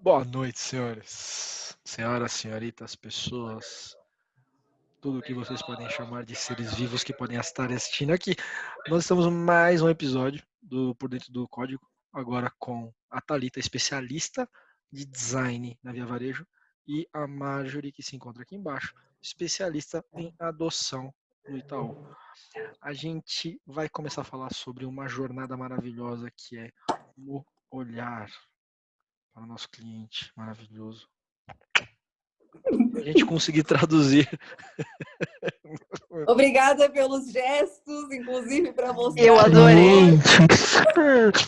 Boa noite, senhores. Senhoras, senhoritas, pessoas, tudo o que vocês podem chamar de seres vivos que podem estar assistindo aqui. Nós estamos em mais um episódio do Por Dentro do Código, agora com a Thalita, especialista de design na Via Varejo, e a Marjorie, que se encontra aqui embaixo, especialista em adoção no Itaú. A gente vai começar a falar sobre uma jornada maravilhosa que é o olhar para o nosso cliente maravilhoso. A gente conseguir traduzir. Obrigada pelos gestos, inclusive para você. Eu adorei.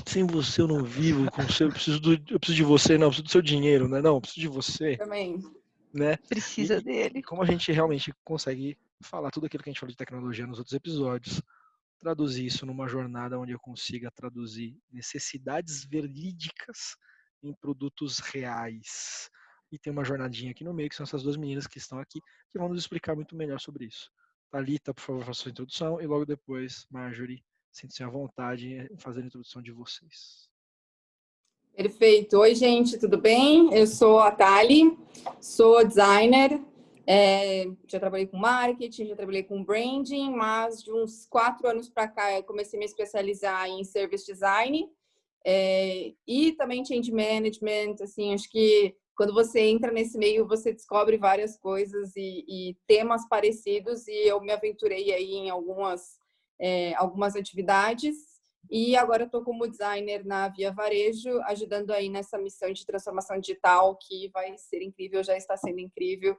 Sem você eu não vivo. Com você, eu preciso de você, não. Eu preciso do seu dinheiro, né? Não, eu preciso de você. Também. Né? Precisa dele. Como a gente realmente consegue falar tudo aquilo que a gente falou de tecnologia nos outros episódios, traduzir isso numa jornada onde eu consiga traduzir necessidades verídicas em produtos reais. E tem uma jornadinha aqui no meio, que são essas duas meninas que estão aqui, que vão nos explicar muito melhor sobre isso. Thalita, por favor, faça sua introdução, e logo depois, Marjorie, sinta-se à vontade em fazer a introdução de vocês. Perfeito. Oi, gente, tudo bem? Eu sou a Thali, sou designer, já trabalhei com marketing, já trabalhei com branding, mas de uns 4 anos para cá eu comecei a me especializar em service design e também change management. Assim, acho que quando você entra nesse meio, você descobre várias coisas e temas parecidos, e eu me aventurei aí em algumas atividades. E agora eu estou como designer na Via Varejo, ajudando aí nessa missão de transformação digital, que vai ser incrível, já está sendo incrível.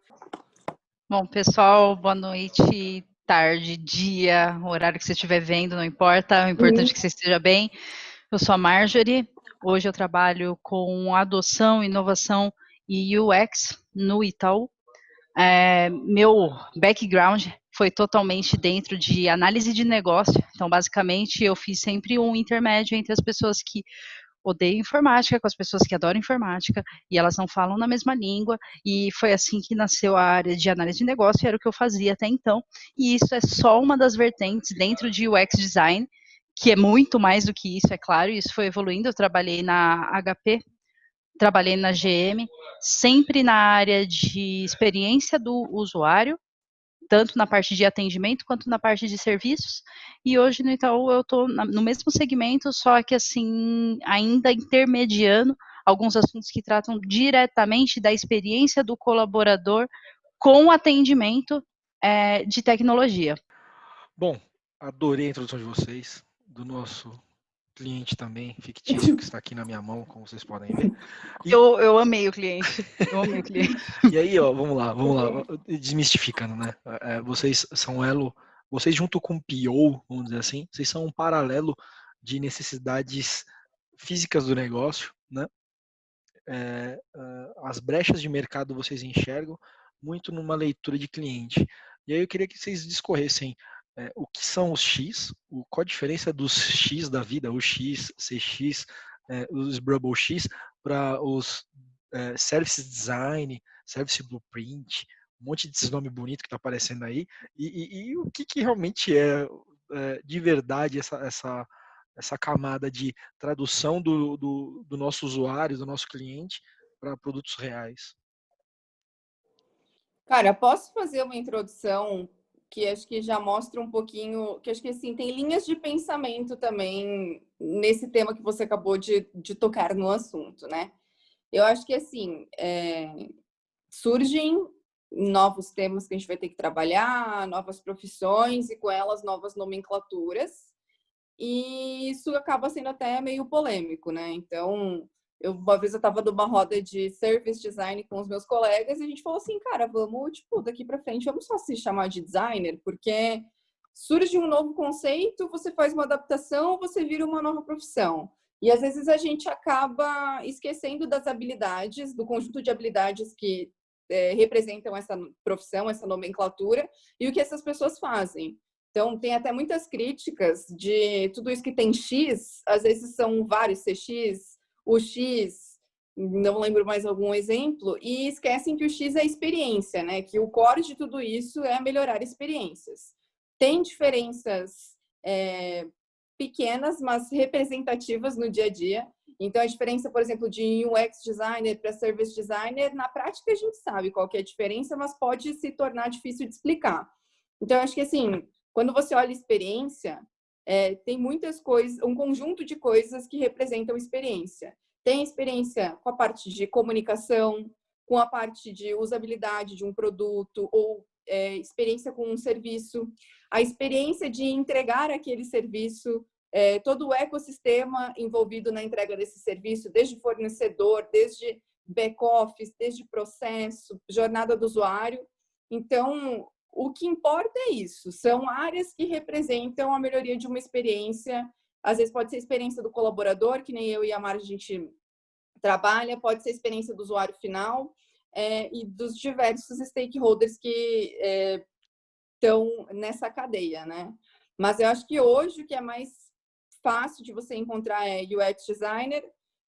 Bom, pessoal, boa noite, tarde, dia, o horário que você estiver vendo, não importa, o importante é que você esteja bem. Eu sou a Marjorie, hoje eu trabalho com adoção, inovação e UX no Itaú. Meu background foi totalmente dentro de análise de negócio, então basicamente eu fiz sempre um intermédio entre as pessoas que odeiam informática com as pessoas que adoram informática, e elas não falam na mesma língua, e foi assim que nasceu a área de análise de negócio, e era o que eu fazia até então, e isso é só uma das vertentes dentro de UX Design, que é muito mais do que isso, é claro, isso foi evoluindo. Eu trabalhei na HP, trabalhei na GM, sempre na área de experiência do usuário, tanto na parte de atendimento quanto na parte de serviços, e hoje no Itaú eu estou no mesmo segmento, só que assim, ainda intermediando alguns assuntos que tratam diretamente da experiência do colaborador com o atendimento de tecnologia. Bom, adorei a introdução de vocês, do nosso cliente também, fictício, que está aqui na minha mão, como vocês podem ver. Eu amei o cliente, eu amei o cliente. E aí, ó, vamos lá, desmistificando, né? Vocês são elo, vocês junto com o PO, vamos dizer assim, vocês são um paralelo de necessidades físicas do negócio, né? As brechas de mercado vocês enxergam muito numa leitura de cliente. E aí eu queria que vocês discorressem o que são os X, qual a diferença dos X da vida, o X, CX, os Brubble X, para os Service Design, Service Blueprint, um monte desses nomes bonitos que está aparecendo aí, e o que realmente é de verdade essa camada de tradução do nosso usuário, do nosso cliente, para produtos reais. Cara, posso fazer uma introdução que acho que já mostra um pouquinho, que acho que assim, tem linhas de pensamento também nesse tema que você acabou de tocar no assunto, né? Eu acho que assim, surgem novos temas que a gente vai ter que trabalhar, novas profissões e com elas novas nomenclaturas, e isso acaba sendo até meio polêmico, né? Então, uma vez eu estava numa roda de service design com os meus colegas e a gente falou assim, cara, vamos, tipo, daqui para frente, vamos só se chamar de designer, porque surge um novo conceito, você faz uma adaptação, você vira uma nova profissão. E às vezes a gente acaba esquecendo das habilidades, do conjunto de habilidades que representam essa profissão, essa nomenclatura, e o que essas pessoas fazem. Então, tem até muitas críticas de tudo isso que tem X, às vezes são vários CX, o X, não lembro mais algum exemplo, e esquecem que o X é a experiência, né? Que o core de tudo isso é melhorar experiências. Tem diferenças pequenas, mas representativas no dia a dia, Então, a diferença, por exemplo, de UX designer para service designer, na prática a gente sabe qual que é a diferença, mas pode se tornar difícil de explicar. Então, eu acho que assim, quando você olha experiência, tem muitas coisas, um conjunto de coisas que representam experiência. Tem experiência com a parte de comunicação, com a parte de usabilidade de um produto ou experiência com um serviço, a experiência de entregar aquele serviço, todo o ecossistema envolvido na entrega desse serviço, desde fornecedor, desde back-office, desde processo, jornada do usuário. Então, o que importa é isso, são áreas que representam a melhoria de uma experiência. Às vezes pode ser a experiência do colaborador, que nem eu e a Mara a gente trabalha, pode ser a experiência do usuário final, e dos diversos stakeholders que estão nessa cadeia, né? Mas eu acho que hoje o que é mais fácil de você encontrar é UX designer,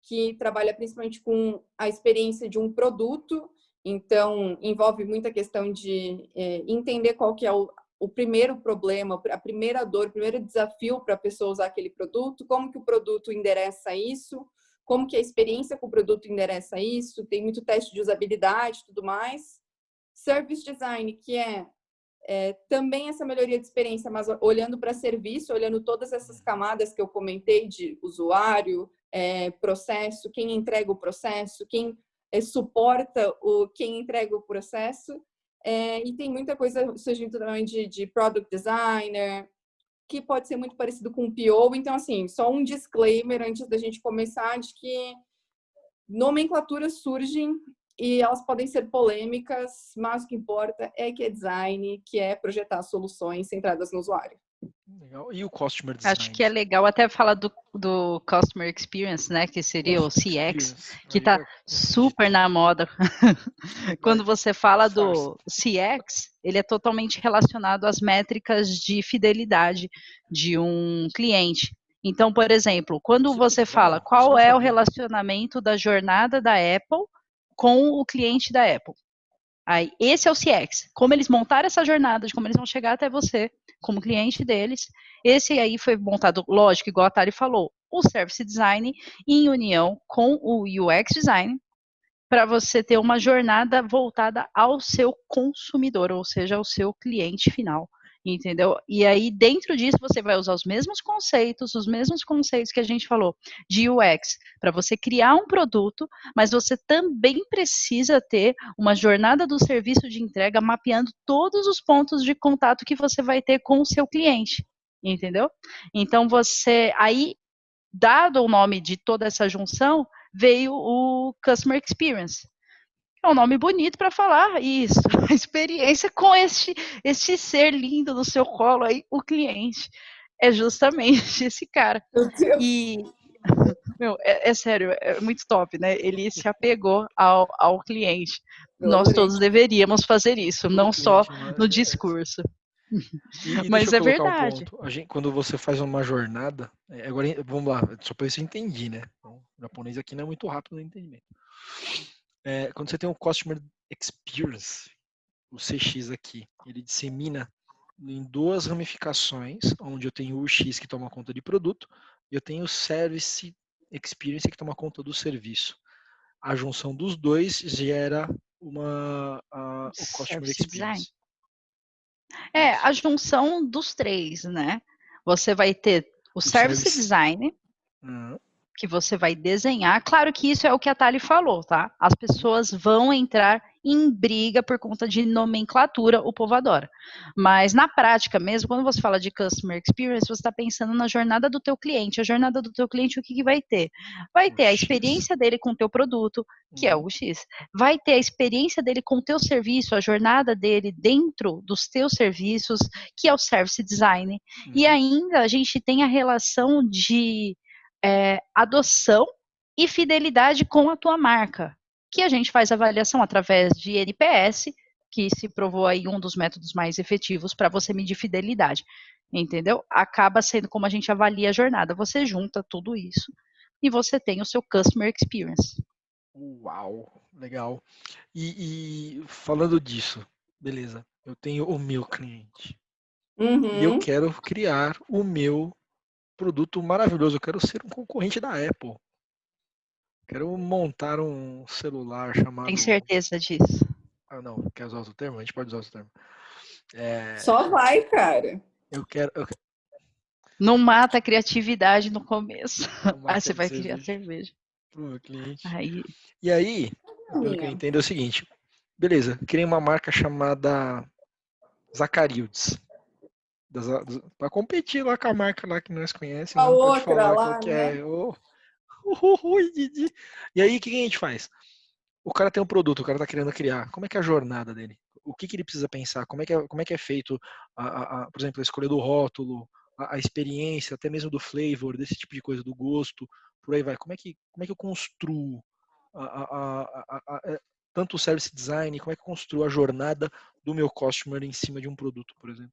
que trabalha principalmente com a experiência de um produto, então envolve muita questão de entender qual que é o primeiro problema, a primeira dor, o primeiro desafio para a pessoa usar aquele produto, como que o produto endereça isso, como que a experiência com o produto endereça isso, tem muito teste de usabilidade e tudo mais. Service design, que também essa melhoria de experiência, mas olhando para serviço, olhando todas essas camadas que eu comentei de usuário, processo, quem entrega o processo, quem suporta quem entrega o processo, e tem muita coisa surgindo também de product designer, que pode ser muito parecido com o PO. Então, assim, só um disclaimer antes da gente começar, de que nomenclaturas surgem e elas podem ser polêmicas, mas o que importa é que é design, que é projetar soluções centradas no usuário. Legal. E o Customer Design? Acho que é legal até falar do Customer Experience, né? Que seria o CX, que está super na moda. Quando você fala do CX, ele é totalmente relacionado às métricas de fidelidade de um cliente. Então, por exemplo, quando você fala qual é o relacionamento da jornada da Apple com o cliente da Apple. Aí, esse é o CX. Como eles montaram essa jornada, de como eles vão chegar até você, como cliente deles. Esse aí foi montado, lógico, igual a Tari falou, o Service Design em união com o UX Design, para você ter uma jornada voltada ao seu consumidor, ou seja, ao seu cliente final. Entendeu? E aí, dentro disso, você vai usar os mesmos conceitos que a gente falou de UX, para você criar um produto, mas você também precisa ter uma jornada do serviço de entrega mapeando todos os pontos de contato que você vai ter com o seu cliente, entendeu? Então, aí, dado o nome de toda essa junção, veio o Customer Experience. É um nome bonito para falar isso, a experiência com este ser lindo no seu colo aí, o cliente. É justamente esse cara. E, meu, é sério, é muito top, né? Ele se apegou ao cliente. Nós todos deveríamos fazer isso, não só no discurso. Mas é verdade. Quando você faz uma jornada, agora vamos lá, só para ver se eu entendi, né? Então, o japonês aqui não é muito rápido no entendimento. Quando você tem um Customer Experience, o CX aqui, ele dissemina em duas ramificações, onde eu tenho o X que toma conta de produto e eu tenho o Service Experience que toma conta do serviço. A junção dos dois gera o Customer Experience. A junção dos três, né? Você vai ter o Service Design, que você vai desenhar. Claro que isso é o que a Thali falou, tá? As pessoas vão entrar em briga por conta de nomenclatura, o povo adora. Mas na prática mesmo, quando você fala de Customer Experience, você está pensando na jornada do teu cliente. A jornada do teu cliente, o que vai ter? Vai ter a experiência dele com o teu produto, que é o X. Vai ter a experiência dele com o teu serviço, a jornada dele dentro dos teus serviços, que é o Service Design. E ainda a gente tem a relação de adoção e fidelidade com a tua marca, que a gente faz avaliação através de NPS, que se provou aí um dos métodos mais efetivos para você medir fidelidade, entendeu? Acaba sendo como a gente avalia a jornada, você junta tudo isso e você tem o seu Customer Experience. Uau, legal. E falando disso, beleza, eu tenho o meu cliente e eu quero criar o meu produto maravilhoso, eu quero ser um concorrente da Apple. Quero montar um celular Tem chamado... certeza disso? Ah, não, quer usar outro termo? A gente pode usar outro termo. Só vai, cara. Eu quero Não mata a criatividade no começo. uma Ah, marca você de vai criar cerveja cerveja. pro meu cliente. Aí, E aí, pelo que eu Minha. entendo, é o seguinte. Beleza, criei uma marca chamada Zacarildes. Pra competir lá com a marca lá que nós conhecemos, A não pode outra falar qual lá, que né? é. Didi. E aí, o que a gente faz? O cara tem um produto, o cara tá querendo criar. Como é que é a jornada dele? O que ele precisa pensar? Como é que é feito, por exemplo, a escolha do rótulo, a experiência, até mesmo do flavor, desse tipo de coisa, do gosto, por aí vai. Como é que eu construo tanto o service design, como é que eu construo a jornada do meu customer em cima de um produto, por exemplo?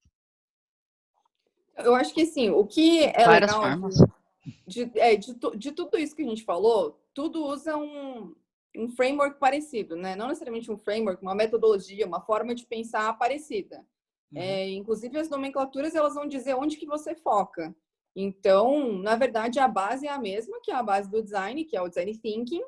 Eu acho que assim, o que é várias legal formas. de tudo isso que a gente falou, tudo usa um framework parecido, né? Não necessariamente um framework, uma metodologia, uma forma de pensar parecida. Uhum. Inclusive, as nomenclaturas, elas vão dizer onde que você foca. Então, na verdade, a base é a mesma, que é a base do design, que é o design thinking,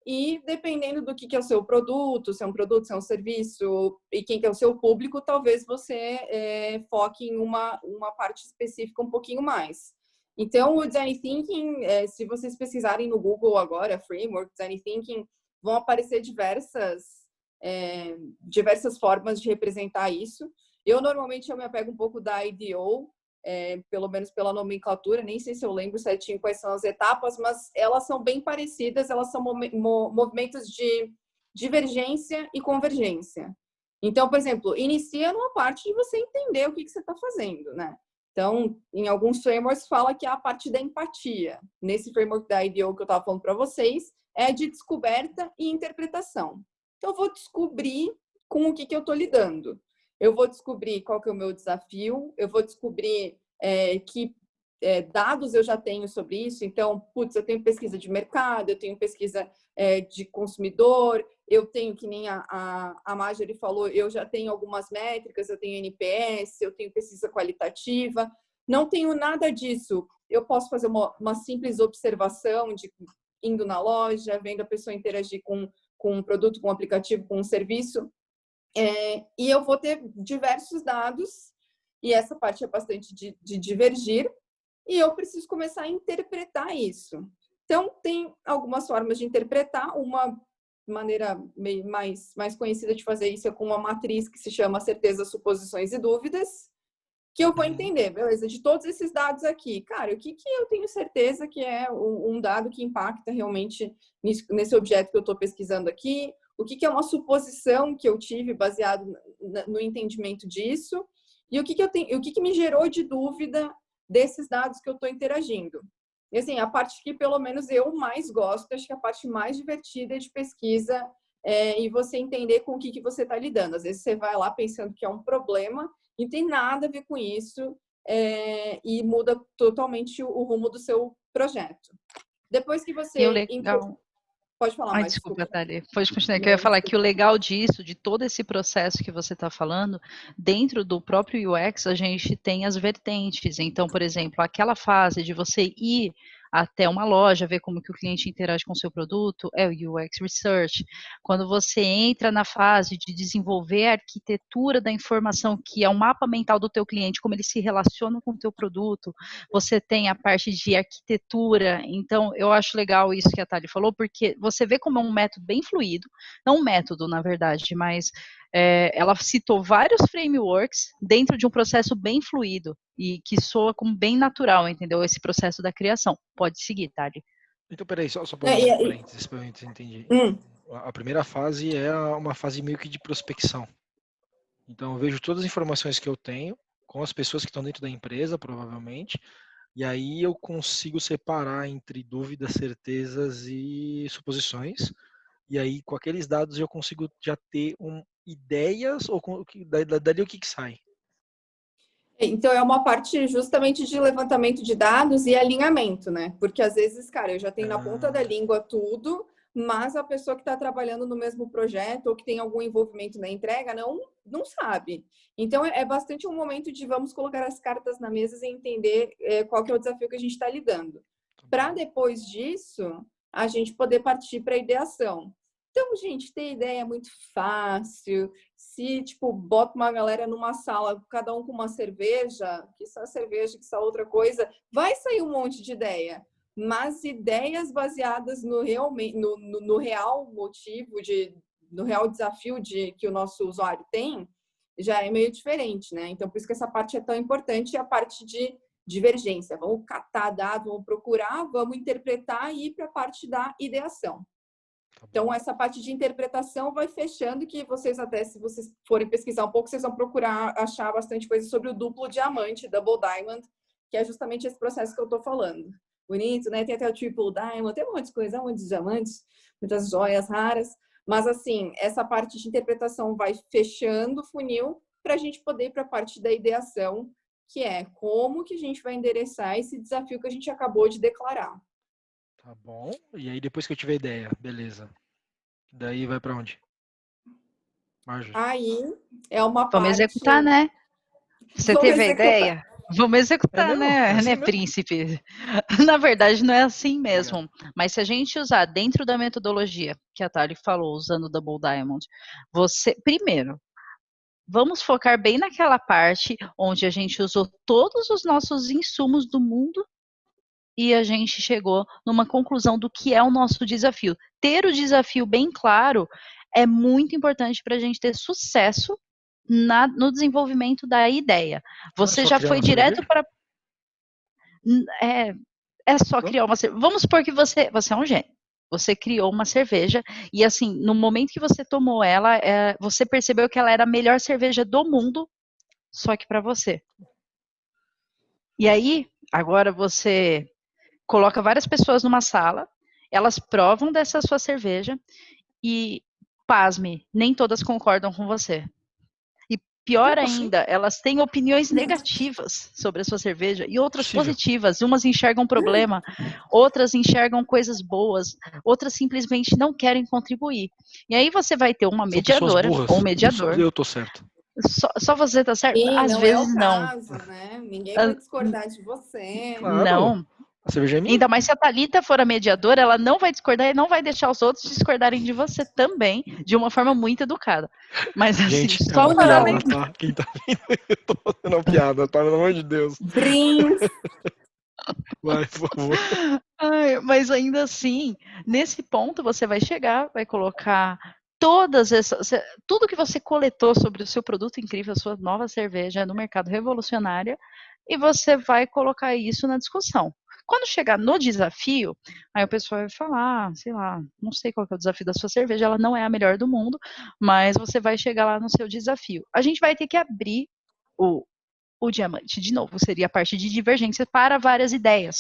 e dependendo do que é o seu produto, se é um produto, se é um serviço e quem que é o seu público, talvez você foque em uma parte específica um pouquinho mais. Então, o Design Thinking, se vocês pesquisarem no Google agora, Framework, Design Thinking, vão aparecer diversas formas de representar isso. Normalmente, eu me apego um pouco da IDEO, pelo menos pela nomenclatura, nem sei se eu lembro certinho quais são as etapas, mas elas são bem parecidas, elas são movimentos de divergência e convergência. Então, por exemplo, inicia numa parte de você entender o que você está fazendo, né? Então, em alguns frameworks fala que é a parte da empatia. Nesse framework da IDEO que eu estava falando para vocês, é de descoberta e interpretação. Então, eu vou descobrir com o que eu estou lidando. Eu vou descobrir qual que é o meu desafio, eu vou descobrir que dados eu já tenho sobre isso. Então, putz, eu tenho pesquisa de mercado, eu tenho pesquisa de consumidor, eu tenho, que nem a Marjorie falou, eu já tenho algumas métricas, eu tenho NPS, eu tenho pesquisa qualitativa. Não tenho nada disso. Eu posso fazer uma simples observação de indo na loja, vendo a pessoa interagir com um produto, com um aplicativo, com um serviço. E eu vou ter diversos dados, e essa parte é bastante de divergir, e eu preciso começar a interpretar isso. Então, tem algumas formas de interpretar. Uma maneira mais conhecida de fazer isso é com uma matriz que se chama certezas, suposições e dúvidas, que eu vou entender, beleza, de todos esses dados aqui, cara, o que eu tenho certeza que é um dado que impacta realmente nesse objeto que eu estou pesquisando aqui, o que é uma suposição que eu tive baseado no entendimento disso, e o que me gerou de dúvida desses dados que eu estou interagindo. E assim, a parte que pelo menos eu mais gosto, acho que a parte mais divertida de pesquisa e você entender com o que você está lidando. Às vezes você vai lá pensando que é um problema, não tem nada a ver com isso e muda totalmente o rumo do seu projeto. Depois que E o você... legal... Pode falar Ai, mais, desculpa, desculpa. Thalia. Pode continuar, que eu ia Não, falar desculpa. que o legal disso, de todo esse processo que você está falando, dentro do próprio UX, a gente tem as vertentes. Então, por exemplo, aquela fase de você ir até uma loja, ver como que o cliente interage com o seu produto, é o UX Research. Quando você entra na fase de desenvolver a arquitetura da informação, que é o mapa mental do teu cliente, como ele se relaciona com o teu produto, você tem a parte de arquitetura. Então, eu acho legal isso que a Thalia falou, porque você vê como é um método bem fluido, não um método, na verdade, mas ela citou vários frameworks dentro de um processo bem fluido e que soa como bem natural, entendeu? Esse processo da criação. Pode seguir, Thalia. Então, peraí, só para um parênteses para eu entender. Hum. A primeira fase é uma fase meio que de prospecção. Então, eu vejo todas as informações que eu tenho com as pessoas que estão dentro da empresa, provavelmente, e aí eu consigo separar entre dúvidas, certezas e suposições. E aí, com aqueles dados, eu consigo já ter ideias ou dali o que sai. Então, é uma parte justamente de levantamento de dados e alinhamento, né? Porque às vezes, cara, eu já tenho na ponta da língua tudo, mas a pessoa que está trabalhando no mesmo projeto ou que tem algum envolvimento na entrega não sabe. Então, é bastante um momento de vamos colocar as cartas na mesa e entender qual que é o desafio que a gente está lidando. Para depois disso, a gente poder partir para a ideação. Então, gente, ter ideia é muito fácil. Se, tipo, bota uma galera numa sala, cada um com uma cerveja, que só cerveja, que só outra coisa, vai sair um monte de ideia. Mas ideias baseadas no real motivo, no real desafio que o nosso usuário tem, já é meio diferente, né? Então, por isso que essa parte é tão importante, a parte de divergência. Vamos catar dados, vamos procurar, vamos interpretar e ir para a parte da ideação. Então, essa parte de interpretação vai fechando, que vocês até, se vocês forem pesquisar um pouco, vocês vão procurar achar bastante coisa sobre o duplo diamante, Double Diamond, que é justamente esse processo que eu estou falando. Bonito, né? Tem até o Triple Diamond, tem um monte de coisa, um monte de diamantes, muitas joias raras. Mas, assim, essa parte de interpretação vai fechando o funil para a gente poder ir para a parte da ideação, que é como que a gente vai endereçar esse desafio que a gente acabou de declarar. Tá bom. E aí, depois que eu tiver ideia, beleza. Daí vai para onde? Marjorie. Aí é uma Vamos parte... executar, né? Você Vamos teve executar. a ideia? Vamos executar, mesmo? né, É assim né, mesmo? príncipe? Na verdade, não é assim mesmo. Mas se a gente usar dentro da metodologia que a Thali falou, usando o Double Diamond, você, primeiro, vamos focar bem naquela parte onde a gente usou todos os nossos insumos do mundo e a gente chegou numa conclusão do que é o nosso desafio. Ter o desafio bem claro é muito importante para a gente ter sucesso no desenvolvimento da ideia. Você já foi direto para... É só criar uma cerveja. Vamos supor que você é um gênio. Você criou uma cerveja e, assim, no momento que você tomou ela, você percebeu que ela era a melhor cerveja do mundo, só que para você. E aí, agora você coloca várias pessoas numa sala, elas provam dessa sua cerveja e, pasme, nem todas concordam com você. E pior ainda, elas têm opiniões negativas sobre a sua cerveja e outras positivas. Umas enxergam problema, outras enxergam coisas boas, outras simplesmente não querem contribuir. E aí você vai ter uma mediadora ou um mediador. Eu tô certo. Só você tá certo? Sim, Às não vezes é o não. caso, né? Ninguém vai discordar de você. Claro. Não. A cerveja é minha. Ainda mais se a Thalita for a mediadora, ela não vai discordar e não vai deixar os outros discordarem de você também, de uma forma muito educada. Mas assim, gente, só é para piada, tá? Quem tá vendo, eu tô fazendo uma piada, tá? Pelo amor de Deus. Brins. Vai, por favor. Ai, mas ainda assim, nesse ponto você vai chegar, vai colocar todas essas, tudo que você coletou sobre o seu produto incrível, a sua nova cerveja no mercado revolucionária, e você vai colocar isso na discussão. Quando chegar no desafio, aí o pessoal vai falar, sei lá, não sei qual que é o desafio da sua cerveja, ela não é a melhor do mundo, mas você vai chegar lá no seu desafio. A gente vai ter que abrir o diamante, de novo, seria a parte de divergência para várias ideias.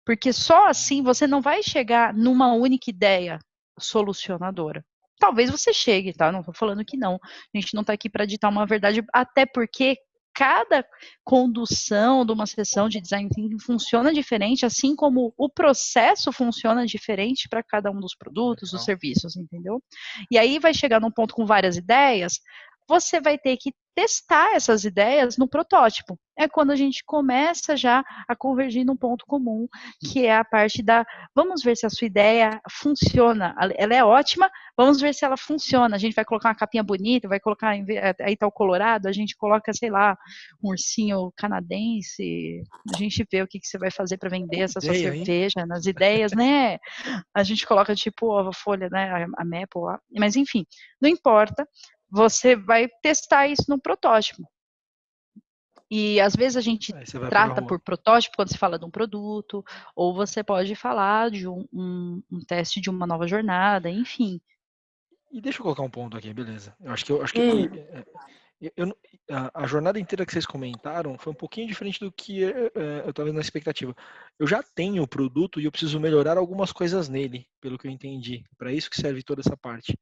Porque só assim você não vai chegar numa única ideia solucionadora. Talvez você chegue, tá? Não tô falando que não. A gente não tá aqui para ditar uma verdade, até porque cada condução de uma sessão de design thinking funciona diferente, assim como o processo funciona diferente para cada um dos produtos, dos serviços, entendeu? E aí vai chegar num ponto com várias ideias, você vai ter que testar essas ideias no protótipo. É quando a gente começa já a convergir num ponto comum, que é a parte da, vamos ver se a sua ideia funciona. Ela é ótima, vamos ver se ela funciona. A gente vai colocar uma capinha bonita, vai colocar, aí tá o Colorado, a gente coloca, sei lá, um ursinho canadense, a gente vê o que você vai fazer para vender essa sua cerveja, nas ideias, né? A gente coloca tipo a folha, né, a Maple lá, mas enfim, não importa. Você vai testar isso no protótipo. E às vezes a gente trata por protótipo quando se fala de um produto, ou você pode falar de um teste de uma nova jornada, enfim. E deixa eu colocar um ponto aqui, beleza. Eu acho que a jornada inteira que vocês comentaram foi um pouquinho diferente do que eu estava na expectativa. Eu já tenho o produto e eu preciso melhorar algumas coisas nele, pelo que eu entendi. Para isso que serve toda essa parte.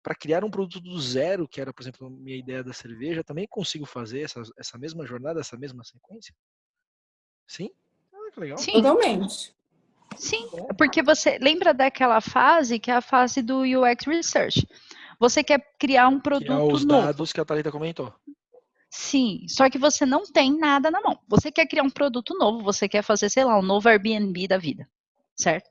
Para criar um produto do zero, que era, por exemplo, a minha ideia da cerveja, também consigo fazer essa mesma jornada, essa mesma sequência? Sim? Ah, que legal. Sim. Totalmente. Sim, porque você lembra daquela fase que é a fase do UX Research. Você quer criar um produto novo. Que é os dados que a Thalita comentou. Sim, só que você não tem nada na mão. Você quer criar um produto novo, você quer fazer, sei lá, um novo Airbnb da vida, certo?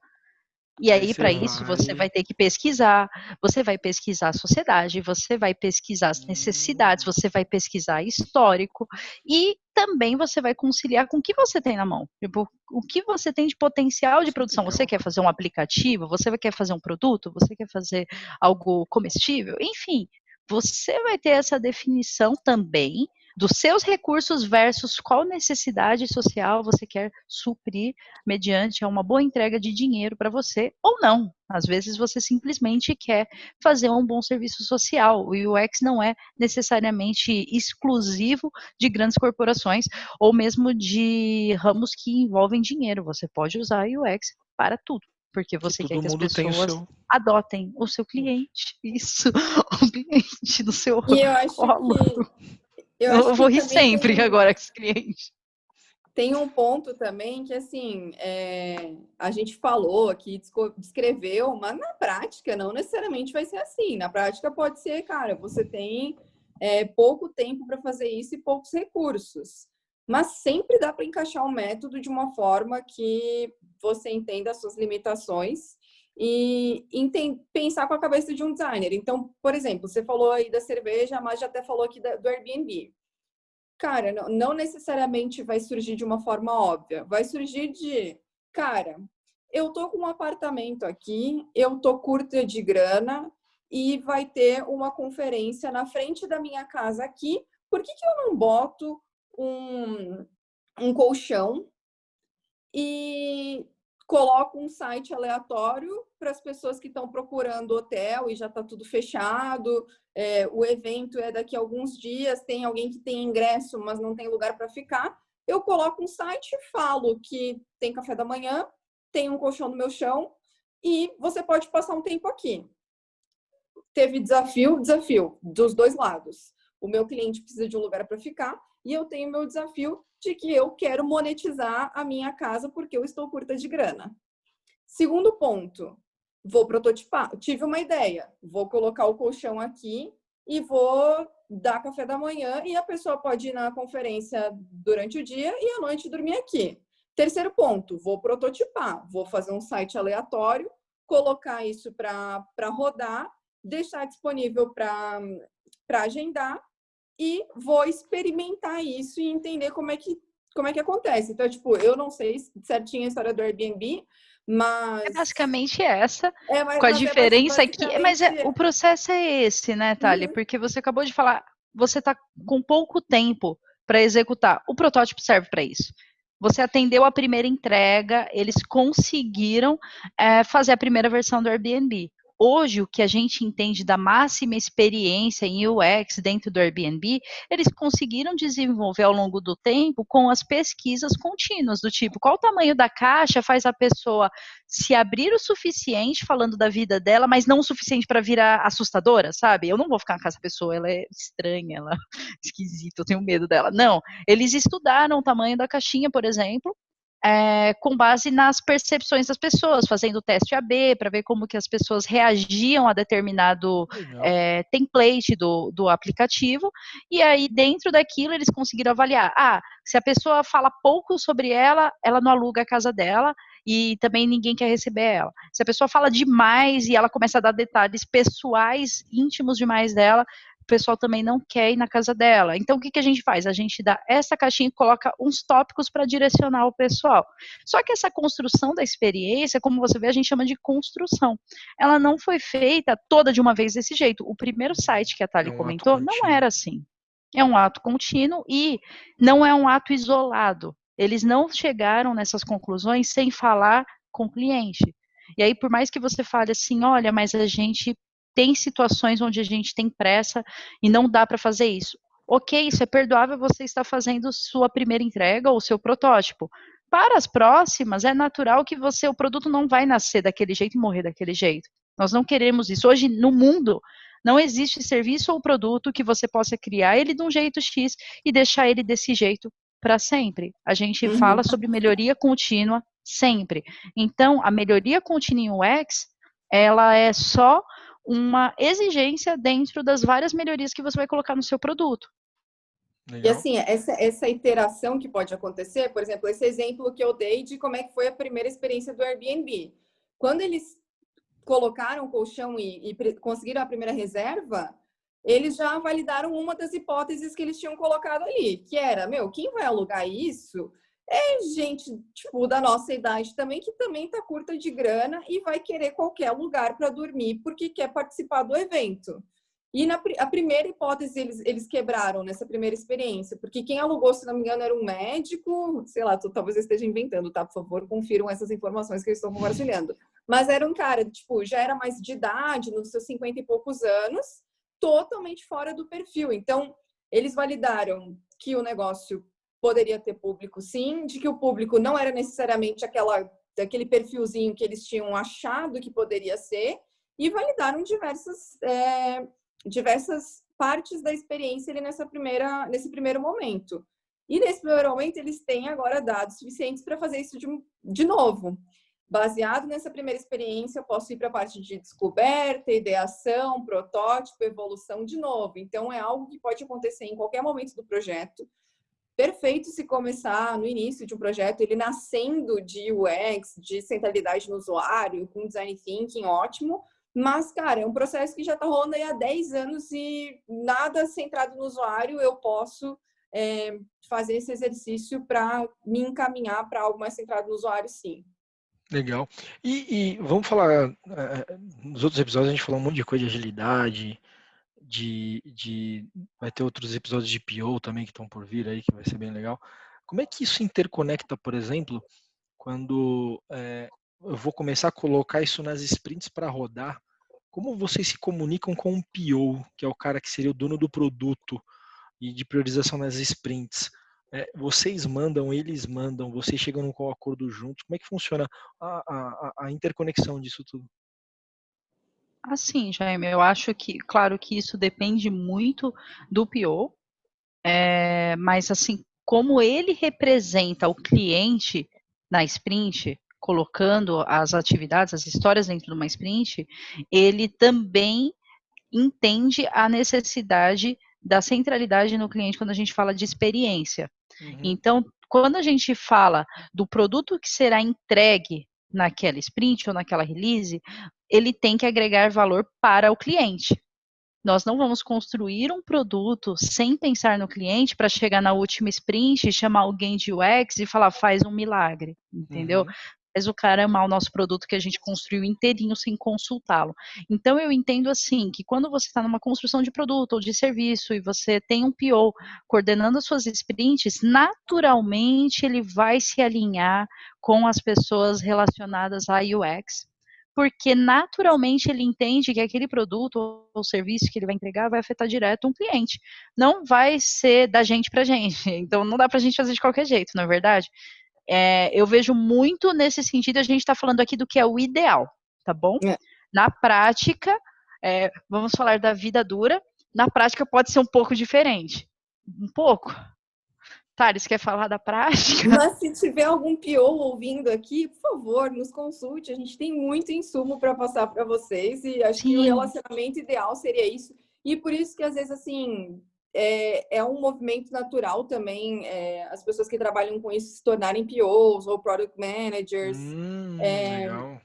E Aí aí, você para isso, você vai. vai ter que pesquisar, você vai pesquisar a sociedade, você vai pesquisar as necessidades, Hum, você vai pesquisar histórico e também você vai conciliar com o que você tem na mão. Tipo, o que você tem de potencial de isso é produção. Você legal. quer fazer um aplicativo? Você quer fazer um produto? Você quer fazer algo comestível? Enfim, você vai ter essa definição também dos seus recursos versus qual necessidade social você quer suprir mediante uma boa entrega de dinheiro para você, ou não. Às vezes você simplesmente quer fazer um bom serviço social. O UX não é necessariamente exclusivo de grandes corporações ou mesmo de ramos que envolvem dinheiro. Você pode usar o UX para tudo, porque Que você quer todo que as mundo tem o pessoas seu. adotem o seu cliente. Isso, o cliente no seu E eu acho colo. que eu acho Eu que vou rir também sempre agora com esse cliente. tem um ponto também que, assim, a gente falou aqui, descreveu, mas na prática não necessariamente vai ser assim. Na prática pode ser, cara, você tem pouco tempo para fazer isso e poucos recursos. Mas sempre dá para encaixar um método de uma forma que você entenda as suas limitações e pensar com a cabeça de um designer. Então, por exemplo, você falou aí da cerveja, mas já até falou aqui do Airbnb. Cara, não necessariamente vai surgir de uma forma óbvia. Vai surgir de, cara, eu tô com um apartamento aqui, eu tô curta de grana e vai ter uma conferência na frente da minha casa aqui. Por que eu não boto um colchão e coloco um site aleatório para as pessoas que estão procurando hotel e já está tudo fechado, o evento é daqui a alguns dias, tem alguém que tem ingresso, mas não tem lugar para ficar. Eu coloco um site, falo que tem café da manhã, tem um colchão no meu chão e você pode passar um tempo aqui. Teve desafio dos dois lados. O meu cliente precisa de um lugar para ficar e eu tenho meu desafio de que eu quero monetizar a minha casa porque eu estou curta de grana. Segundo ponto, vou prototipar. Tive uma ideia, vou colocar o colchão aqui e vou dar café da manhã e a pessoa pode ir na conferência durante o dia e à noite dormir aqui. Terceiro ponto, vou prototipar, vou fazer um site aleatório, colocar isso para rodar, deixar disponível para agendar e vou experimentar isso e entender como é que acontece. Então, tipo, eu não sei certinho a história do Airbnb, É mas basicamente essa, mas, com a mas é diferença que. Mas basicamente. o processo é esse, né, Thalia? Uhum. Porque você acabou de falar, você está com pouco tempo para executar. O protótipo serve para isso. Você atendeu a primeira entrega, eles conseguiram fazer a primeira versão do Airbnb. Hoje, o que a gente entende da máxima experiência em UX dentro do Airbnb, eles conseguiram desenvolver ao longo do tempo com as pesquisas contínuas, do tipo, qual o tamanho da caixa faz a pessoa se abrir o suficiente falando da vida dela, mas não o suficiente para virar assustadora, sabe? Eu não vou ficar na casa da pessoa, ela é estranha, ela é esquisita, eu tenho medo dela. Não, eles estudaram o tamanho da caixinha, por exemplo, com base nas percepções das pessoas, fazendo teste AB para ver como que as pessoas reagiam a determinado template do aplicativo, e aí dentro daquilo eles conseguiram avaliar, se a pessoa fala pouco sobre ela, ela não aluga a casa dela, e também ninguém quer receber ela. Se a pessoa fala demais e ela começa a dar detalhes pessoais, íntimos demais dela, o pessoal também não quer ir na casa dela. Então, o que a gente faz? A gente dá essa caixinha e coloca uns tópicos para direcionar o pessoal. Só que essa construção da experiência, como você vê, a gente chama de construção. Ela não foi feita toda de uma vez desse jeito. O primeiro site que a Thali um ato comentou não contínuo. era assim. É um ato contínuo e não é um ato isolado. Eles não chegaram nessas conclusões sem falar com o cliente. E aí, por mais que você fale assim, olha, mas a gente tem situações onde a gente tem pressa e não dá para fazer isso. Ok, isso é perdoável, você está fazendo sua primeira entrega ou seu protótipo. Para as próximas, é natural que o produto não vai nascer daquele jeito e morrer daquele jeito. Nós não queremos isso. Hoje, no mundo, não existe serviço ou produto que você possa criar ele de um jeito X e deixar ele desse jeito para sempre. A gente fala sobre melhoria contínua sempre. Então, a melhoria contínua em UX, ela é só uma exigência dentro das várias melhorias que você vai colocar no seu produto. E Legal. assim, essa iteração que pode acontecer, por exemplo, esse exemplo que eu dei de como é que foi a primeira experiência do Airbnb. Quando eles colocaram o colchão e conseguiram a primeira reserva, eles já validaram uma das hipóteses que eles tinham colocado ali, que era, quem vai alugar isso é gente, tipo, da nossa idade também, que também tá curta de grana e vai querer qualquer lugar para dormir porque quer participar do evento. E a primeira hipótese eles quebraram nessa primeira experiência, porque quem alugou, se não me engano, era um médico, sei lá, talvez eu esteja inventando, tá? Por favor, confiram essas informações que eu estou compartilhando. Mas era um cara, tipo, já era mais de idade, nos seus 50 e poucos anos, totalmente fora do perfil. Então, eles validaram que o negócio poderia ter público, sim, de que o público não era necessariamente aquele perfilzinho que eles tinham achado que poderia ser, e validaram diversas partes da experiência ali nesse primeiro momento. E nesse primeiro momento, eles têm agora dados suficientes para fazer isso de novo. Baseado nessa primeira experiência, eu posso ir para a parte de descoberta, ideação, protótipo, evolução de novo. Então, é algo que pode acontecer em qualquer momento do projeto. Perfeito se começar no início de um projeto, ele nascendo de UX, de centralidade no usuário, com design thinking, ótimo. Mas, cara, é um processo que já está rolando aí há 10 anos e nada centrado no usuário, eu posso fazer esse exercício para me encaminhar para algo mais centrado no usuário, sim. Legal. E vamos falar, nos outros episódios a gente falou um monte de coisa de agilidade, vai ter outros episódios de PO também que estão por vir aí, que vai ser bem legal. Como é que isso interconecta, por exemplo, quando eu vou começar a colocar isso nas sprints para rodar? Como vocês se comunicam com o PO, que é o cara que seria o dono do produto e de priorização nas sprints? Vocês mandam, eles mandam, vocês chegam num acordo juntos? Como é que funciona a interconexão disso tudo? Assim, Jaime, eu acho que, claro que isso depende muito do PO, mas assim, como ele representa o cliente na sprint, colocando as atividades, as histórias dentro de uma sprint, ele também entende a necessidade da centralidade no cliente quando a gente fala de experiência. Então, quando a gente fala do produto que será entregue naquela sprint ou naquela release, ele tem que agregar valor para o cliente. Nós não vamos construir um produto sem pensar no cliente para chegar na última sprint, chamar alguém de UX e falar, faz um milagre, entendeu? Faz o cara amar o nosso produto que a gente construiu inteirinho sem consultá-lo. Então, eu entendo assim, que quando você está numa construção de produto ou de serviço e você tem um PO coordenando as suas sprints, naturalmente ele vai se alinhar com as pessoas relacionadas à UX, porque naturalmente ele entende que aquele produto ou serviço que ele vai entregar vai afetar direto um cliente. Não vai ser da gente para gente. Então, não dá para a gente fazer de qualquer jeito, não é verdade? Eu vejo muito nesse sentido, a gente está falando aqui do que é o ideal, tá bom? Na prática, vamos falar da vida dura, na prática pode ser um pouco diferente. Um pouco. Thales, quer falar da prática? Mas se tiver algum PO ouvindo aqui, por favor, nos consulte. A gente tem muito insumo para passar para vocês e acho que o relacionamento ideal seria isso. E por isso que, às vezes, assim, é um movimento natural também as pessoas que trabalham com isso se tornarem POs ou Product Managers. Legal.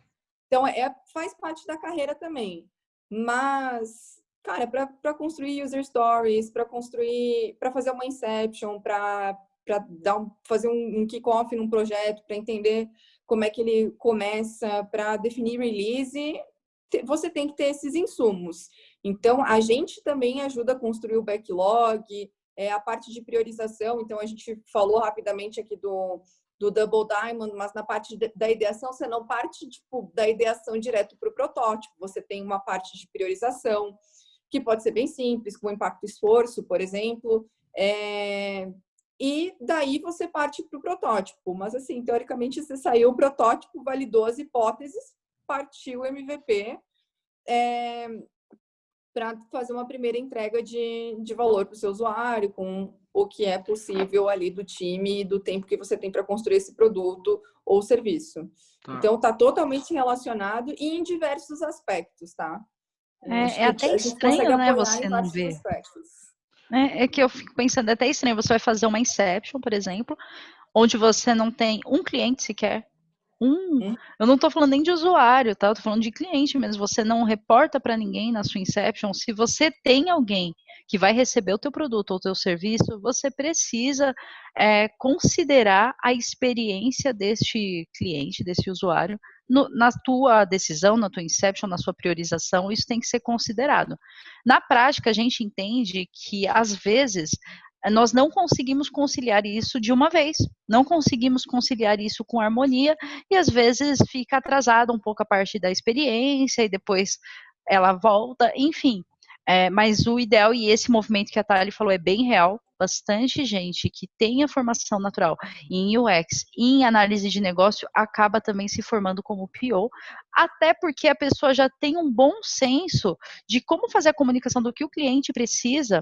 Então, faz parte da carreira também. Mas, cara, para construir user stories, para fazer uma inception, para fazer um kick-off num projeto, para entender como é que ele começa, para definir release, você tem que ter esses insumos. Então, a gente também ajuda a construir o backlog, a parte de priorização. Então, a gente falou rapidamente aqui do Double Diamond, mas na parte da ideação, você não parte da ideação direto para o protótipo. Você tem uma parte de priorização, que pode ser bem simples, com impacto e esforço, por exemplo. E daí você parte para o protótipo. Mas, assim, teoricamente, você saiu o protótipo, validou as hipóteses, partiu o MVP para fazer uma primeira entrega de valor para o seu usuário, com o que é possível ali do time e do tempo que você tem para construir esse produto ou serviço. Então, está totalmente relacionado e em diversos aspectos, tá? É até estranho, né, você não ver. É que eu fico pensando, é até estranho, você vai fazer uma inception, por exemplo, onde você não tem um cliente sequer, Eu não estou falando nem de usuário, tá? Eu tô falando de cliente mesmo. Você não reporta para ninguém na sua Inception. Se você tem alguém que vai receber o teu produto ou o teu serviço, você precisa considerar a experiência deste cliente, desse usuário, na tua decisão, na tua Inception, na sua priorização, isso tem que ser considerado. Na prática, a gente entende que, às vezes, nós não conseguimos conciliar isso de uma vez, não conseguimos conciliar isso com harmonia, e às vezes fica atrasada um pouco a parte da experiência, e depois ela volta, enfim. Mas o ideal, e esse movimento que a Thali falou é bem real, bastante gente que tem a formação natural em UX, em análise de negócio, acaba também se formando como PO, até porque a pessoa já tem um bom senso de como fazer a comunicação do que o cliente precisa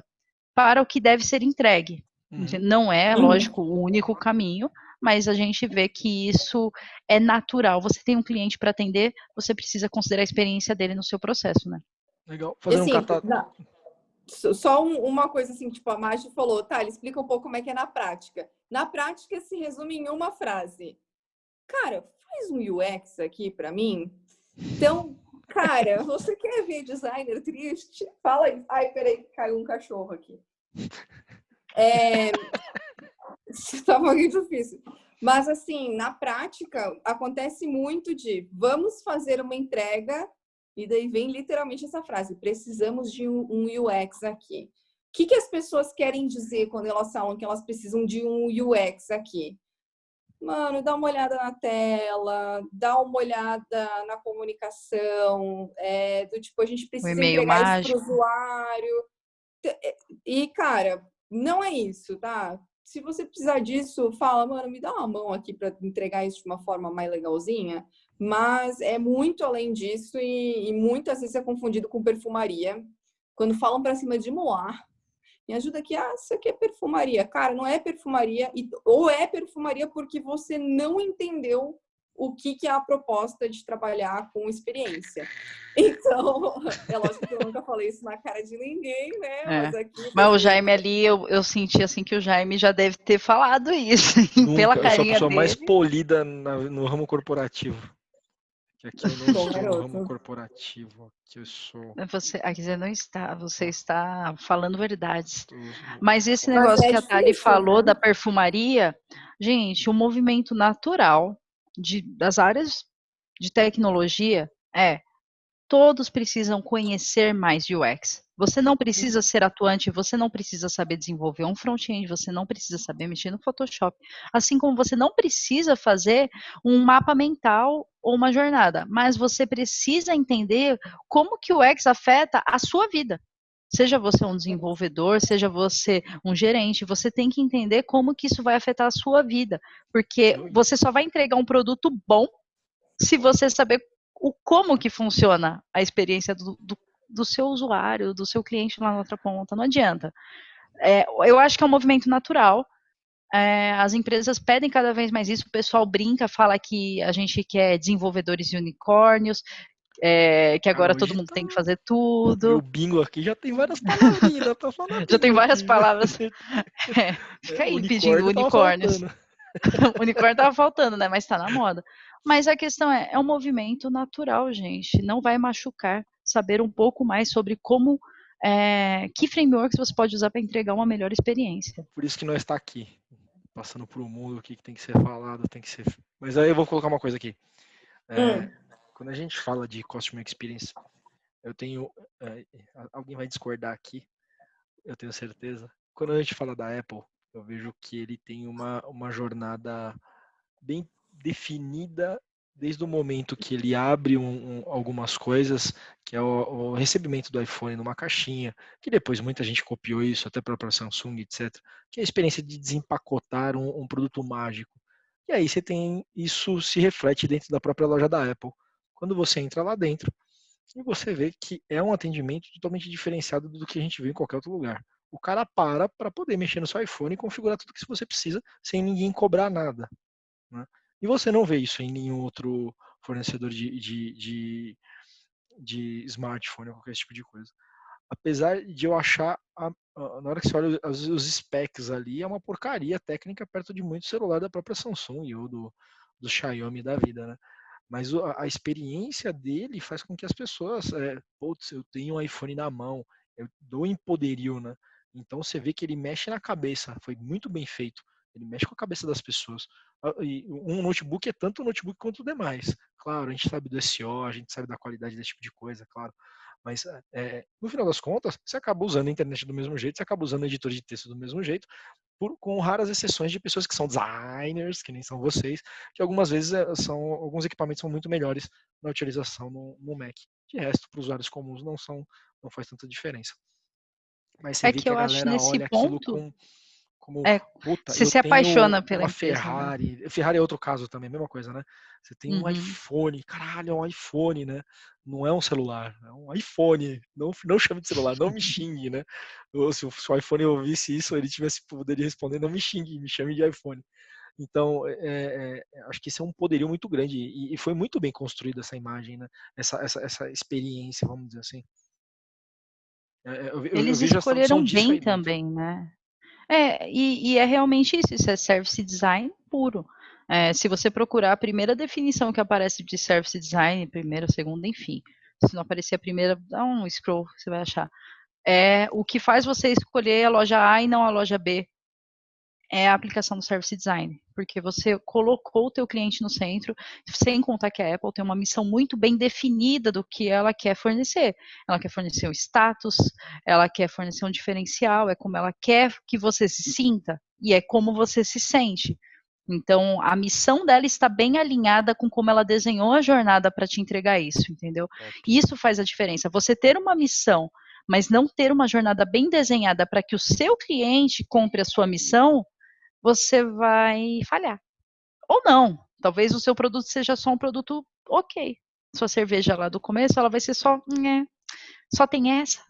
para o que deve ser entregue. Não é, lógico, o único caminho, mas a gente vê que isso é natural. Você tem um cliente para atender, você precisa considerar a experiência dele no seu processo, né? Legal. Fazendo assim, um catálogo. Só uma coisa assim, tipo, a Magi falou, tá, ele explica um pouco como é que é na prática. Na prática, se resume em uma frase. Cara, faz um UX aqui para mim. Então, cara, você quer ver designer triste? Fala aí. Ai, peraí, caiu um cachorro aqui. Tá muito difícil. Mas, assim, na prática, acontece muito de vamos fazer uma entrega, e daí vem literalmente essa frase: precisamos de um UX aqui. O que as pessoas querem dizer quando elas falam que elas precisam de um UX aqui? Mano, dá uma olhada na tela, dá uma olhada na comunicação, do tipo, a gente O precisa e-mail entregar isso para o mágico. usuário. E, cara, não é isso, tá? Se você precisar disso, fala, mano, me dá uma mão aqui para entregar isso de uma forma mais legalzinha. Mas é muito além disso e muitas vezes é confundido com perfumaria. Quando falam para cima de moar, me ajuda aqui, isso aqui é perfumaria. Cara, não é perfumaria, ou é perfumaria porque você não entendeu o que é a proposta de trabalhar com experiência. Então, é lógico que eu nunca falei isso na cara de ninguém, né? Mas aqui... Mas o Jaime ali, eu senti assim que o Jaime já deve ter falado isso, pela Nunca, eu sou a carinha pessoa dele. mais polida no ramo corporativo. Que aqui eu não estou no ramo corporativo, aqui eu sou... Aqui você não está, você está falando verdades. Estou... Mas esse negócio que a Thali falou, né? da perfumaria, gente, o movimento natural das áreas de tecnologia todos precisam conhecer mais UX. Você não precisa ser atuante, você não precisa saber desenvolver um front-end, você não precisa saber mexer no Photoshop. Assim como você não precisa fazer um mapa mental ou uma jornada, mas você precisa entender como que o UX afeta a sua vida. Seja você um desenvolvedor, seja você um gerente, você tem que entender como que isso vai afetar a sua vida, porque você só vai entregar um produto bom se você saber como que funciona a experiência do seu usuário, do seu cliente lá na outra ponta. Não adianta. Eu acho que é um movimento natural. As empresas pedem cada vez mais isso. O pessoal brinca, fala que a gente quer desenvolvedores e unicórnios, que agora todo mundo tem que fazer tudo. Meu bingo aqui já tem várias palavrinhas, dá pra falar. Já tem várias palavras. Fica aí pedindo unicórnios. O unicórnio tava faltando, né? Mas tá na moda. Mas a questão é um movimento natural, gente. Não vai machucar saber um pouco mais sobre como, que frameworks você pode usar para entregar uma melhor experiência. Por isso que nós está aqui, passando pro mundo o que tem que ser falado, tem que ser... Mas aí eu vou colocar uma coisa aqui. Quando a gente fala de Customer Experience, eu tenho... alguém vai discordar aqui, eu tenho certeza. Quando a gente fala da Apple, eu vejo que ele tem uma jornada bem definida desde o momento que ele abre algumas coisas, que é o recebimento do iPhone numa caixinha, que depois muita gente copiou isso, até para a Samsung, etc., que é a experiência de desempacotar um produto mágico. E aí você tem, isso se reflete dentro da própria loja da Apple. Quando você entra lá dentro, e você vê que é um atendimento totalmente diferenciado do que a gente vê em qualquer outro lugar. O cara para poder mexer no seu iPhone e configurar tudo que você precisa sem ninguém cobrar nada, né? E você não vê isso em nenhum outro fornecedor de smartphone ou qualquer tipo de coisa. Apesar de eu achar, na hora que você olha os specs ali, é uma porcaria técnica perto de muito celular da própria Samsung ou do do Xiaomi da vida, né? Mas a experiência dele faz com que as pessoas, putz, eu tenho um iPhone na mão, eu dou em poderio, né? Então você vê que ele mexe na cabeça, foi muito bem feito. Ele mexe com a cabeça das pessoas. E um notebook é tanto um notebook quanto o demais. Claro, a gente sabe do SEO, a gente sabe da qualidade desse tipo de coisa, claro. Mas no final das contas, você acaba usando a internet do mesmo jeito, você acaba usando editor de texto do mesmo jeito, com raras exceções de pessoas que são designers, que nem são vocês, que algumas vezes alguns equipamentos são muito melhores na utilização no Mac. De resto, para usuários comuns não faz tanta diferença. Mas você É vê que que a eu acho galera nesse olha aquilo ponto, como, é, puta, você eu se tenho apaixona pela uma empresa, né? Ferrari. Ferrari é outro caso também, mesma coisa, né? Você tem um Uhum. iPhone, caralho, é um iPhone, né? Não é um celular, é um iPhone. Não chame de celular, não me xingue, né? Se o iPhone ouvisse isso, ele poderia responder, não me xingue, me chame de iPhone. Então, acho que esse é um poderio muito grande e foi muito bem construída essa imagem, né? Essa experiência, vamos dizer assim. Eu Eles vejo a tradução escolheram disso bem aí dentro. também, né? E é realmente isso é service design puro. Se você procurar a primeira definição que aparece de service design, primeira, segunda, enfim, se não aparecer a primeira, dá um scroll, você vai achar. É o que faz você escolher a loja A e não a loja B. É a aplicação do service design, porque você colocou o teu cliente no centro, sem contar que a Apple tem uma missão muito bem definida do que ela quer fornecer. Ela quer fornecer um status, ela quer fornecer um diferencial, é como ela quer que você se sinta, e é como você se sente. Então, a missão dela está bem alinhada com como ela desenhou a jornada para te entregar isso, entendeu? E isso faz a diferença. Você ter uma missão, mas não ter uma jornada bem desenhada para que o seu cliente compre a sua missão, você vai falhar. Ou não. Talvez o seu produto seja só um produto ok. Sua cerveja lá do começo, ela vai ser só tem essa.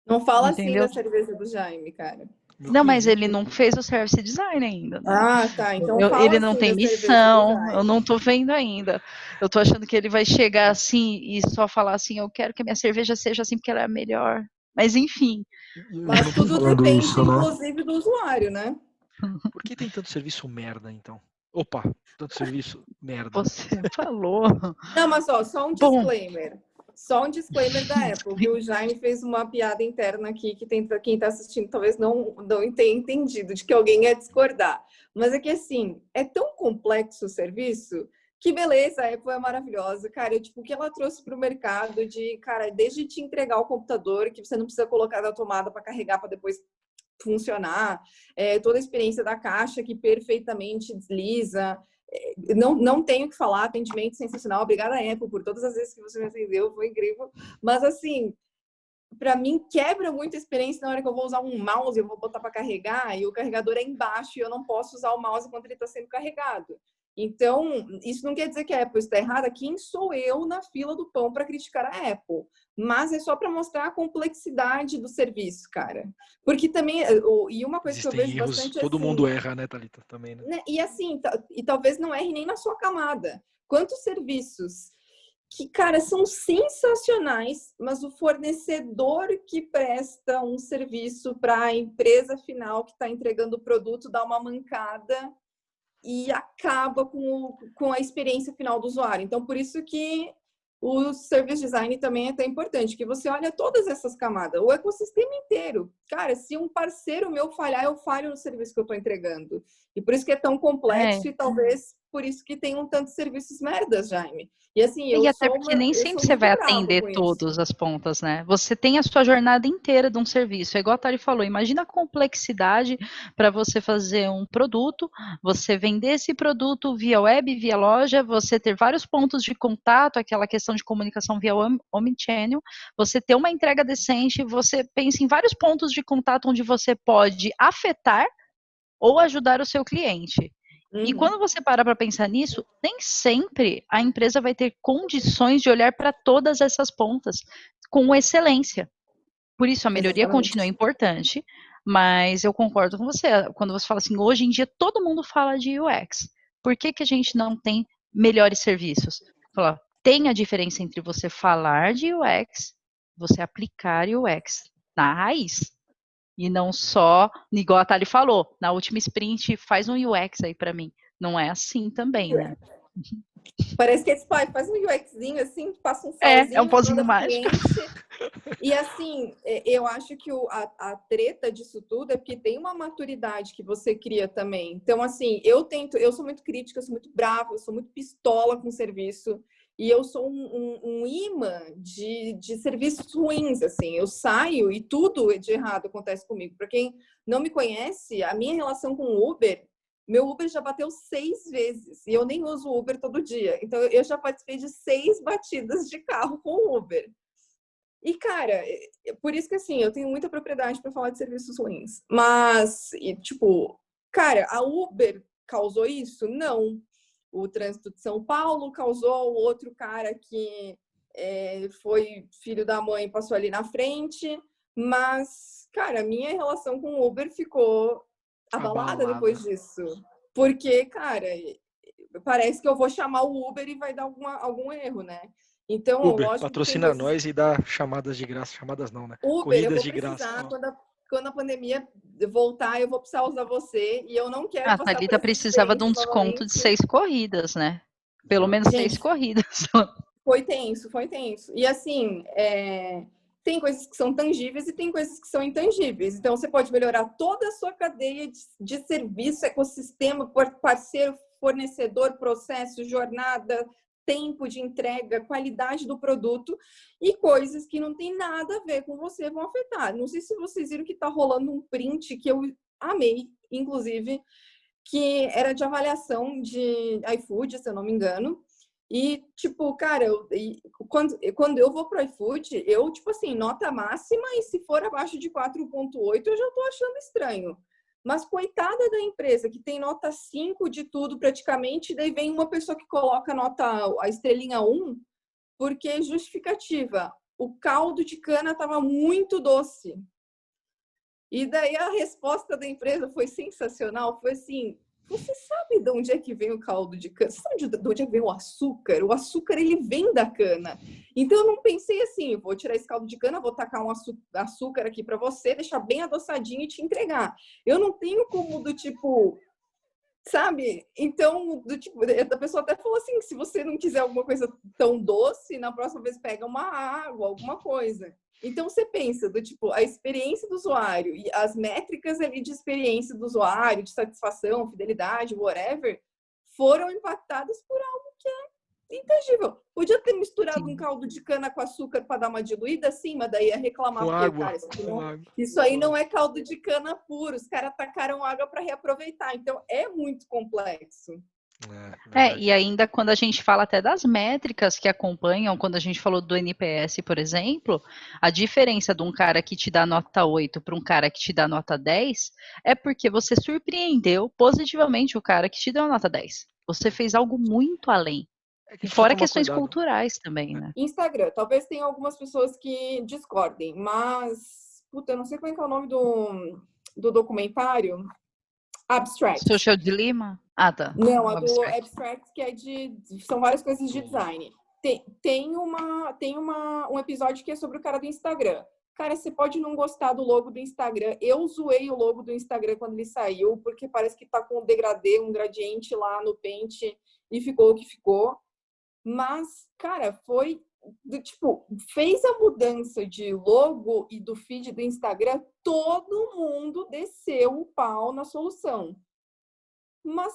Não fala assim Entendeu? da cerveja do Jaime, cara. Meu Não, mas cliente. ele não fez o service design ainda, né? Ah, tá. Então fala Ele não assim tem da cerveja do missão, eu Jaime. não tô vendo ainda. Eu tô achando que ele vai chegar assim e só falar assim, eu quero que a minha cerveja seja assim porque ela é a melhor. Mas enfim. Eu não Mas tô tudo falando depende, isso, né? inclusive, do usuário, né? Por que tem tanto serviço merda, então? Opa, tanto serviço merda. Você falou. Não, mas só um Bom, disclaimer. Só um disclaimer da Apple, viu? O Jaime fez uma piada interna aqui que quem está assistindo talvez não tenha entendido, de que alguém ia discordar. Mas é que, assim, é tão complexo o serviço que, beleza, a Apple é maravilhosa. Cara, tipo, o que ela trouxe para o mercado de, cara, desde te entregar o computador, que você não precisa colocar na tomada para carregar para depois funcionar, toda a experiência da caixa que perfeitamente desliza. Não tenho o que falar, atendimento sensacional. Obrigada, Apple, por todas as vezes que você me atendeu, foi incrível. Mas, assim, para mim, quebra muito a experiência na hora que eu vou usar um mouse, eu vou botar para carregar e o carregador é embaixo e eu não posso usar o mouse enquanto ele está sendo carregado. Então, isso não quer dizer que a Apple está errada. Quem sou eu na fila do pão para criticar a Apple? Mas é só para mostrar a complexidade do serviço, cara. Porque também, e uma coisa que eu Existem vejo erros, bastante todo mundo assim, erra, né, Thalita? Também, né? e assim, e talvez não erre nem na sua camada. Quantos serviços que, cara, são sensacionais, mas o fornecedor que presta um serviço para a empresa final que está entregando o produto dá uma mancada e acaba com a experiência final do usuário. Então, por isso que o service design também é tão importante, que você olha todas essas camadas, o ecossistema inteiro. Cara, se um parceiro meu falhar, eu falho no serviço que eu estou entregando. E por isso que é tão complexo e talvez por isso que tem tantos serviços merdas, Jaime. E assim, e até porque nem eu sempre sou você muito vai brava atender com isso. todas as pontas, né? Você tem a sua jornada inteira de um serviço. É igual a Tari falou, imagina a complexidade para você fazer um produto, você vender esse produto via web, via loja, você ter vários pontos de contato, aquela questão de comunicação via omnichannel, você ter uma entrega decente, você pensa em vários pontos de contato onde você pode afetar ou ajudar o seu cliente. E quando você para pensar nisso, nem sempre a empresa vai ter condições de olhar para todas essas pontas com excelência. Por isso, a melhoria Exatamente. continua importante, mas eu concordo com você. Quando você fala assim, hoje em dia todo mundo fala de UX. Por que a gente não tem melhores serviços? Tem a diferença entre você falar de UX, você aplicar UX na raiz. E não só, igual a Thali falou, na última sprint, faz um UX aí para mim. Não é assim também, né? Parece que esse pai faz um UXzinho assim, passa um É um salzinho, pozinho manda pro mágico. cliente. E assim, eu acho que a treta disso tudo é porque tem uma maturidade que você cria também. Então, assim, eu sou muito crítica, eu sou muito brava, eu sou muito pistola com o serviço. E eu sou um imã de serviços ruins, assim. Eu saio e tudo de errado acontece comigo. Para quem não me conhece, a minha relação com o Uber, meu Uber já bateu 6 vezes. E eu nem uso o Uber todo dia. Então, eu já participei de 6 batidas de carro com o Uber. E, cara, por isso que, assim, eu tenho muita propriedade para falar de serviços ruins. Mas, tipo, cara, a Uber causou isso? Não. O trânsito de São Paulo causou, o outro cara que foi filho da mãe passou ali na frente. Mas, cara, a minha relação com o Uber ficou abalada depois disso. Porque, cara, parece que eu vou chamar o Uber e vai dar algum erro, né? Então, Uber, lógico que tem patrocina coisas. nós e dá chamadas de graça. Chamadas não, né? Uber, eu Corridas vou de graça. precisar, quando a pandemia voltar, eu vou precisar usar você e eu não quero A passar por Thalita essas precisava de um experiências desconto de novamente. 6 corridas, né? Pelo menos 6 Gente, corridas. foi tenso, foi tenso. E assim, tem coisas que são tangíveis e tem coisas que são intangíveis. Então, você pode melhorar toda a sua cadeia de serviço, ecossistema, parceiro, fornecedor, processo, jornada, tempo de entrega, qualidade do produto e coisas que não tem nada a ver com você vão afetar. Não sei se vocês viram que está rolando um print que eu amei, inclusive, que era de avaliação de iFood, se eu não me engano. E, tipo, cara, quando eu vou pro iFood, eu, tipo assim, nota máxima, e se for abaixo de 4,8, eu já tô achando estranho. Mas coitada da empresa, que tem nota 5 de tudo praticamente, daí vem uma pessoa que coloca a estrelinha 1, porque justificativa. O caldo de cana estava muito doce. E daí a resposta da empresa foi sensacional, foi assim, você sabe de onde é que vem o caldo de cana? Você sabe de onde é que vem o açúcar? O açúcar, ele vem da cana. Então, eu não pensei assim, vou tirar esse caldo de cana, vou tacar um açúcar aqui para você, deixar bem adoçadinho e te entregar. Eu não tenho como do tipo, sabe? Então, do tipo, a pessoa até falou assim, se você não quiser alguma coisa tão doce, na próxima vez pega uma água, alguma coisa. Então, você pensa, do tipo, a experiência do usuário e as métricas ali de experiência do usuário, de satisfação, fidelidade, whatever, foram impactadas por algo que é intangível. Podia ter misturado um caldo de cana com açúcar para dar uma diluída, sim, mas daí ia reclamar, Com porque, água. cara, isso aí não é caldo de cana puro, os caras tacaram água para reaproveitar. Então, é muito complexo. E ainda quando a gente fala até das métricas que acompanham, quando a gente falou do NPS, por exemplo, a diferença de um cara que te dá nota 8 para um cara que te dá nota 10 é porque você surpreendeu positivamente o cara que te deu a nota 10. Você fez algo muito além. E fora questões culturais também, né? Instagram, talvez tenha algumas pessoas que discordem, mas, puta, eu não sei qual é o nome do documentário. Abstract. Social Dilemma? Ah, tá. Não, a do Abstract, que é são várias coisas de design. Tem um episódio que é sobre o cara do Instagram. Cara, você pode não gostar do logo do Instagram. Eu zoei o logo do Instagram quando ele saiu, porque parece que tá com um degradê, um gradiente lá no Paint e ficou o que ficou. Mas, cara, foi tipo, fez a mudança de logo e do feed do Instagram, todo mundo desceu o pau na solução. Mas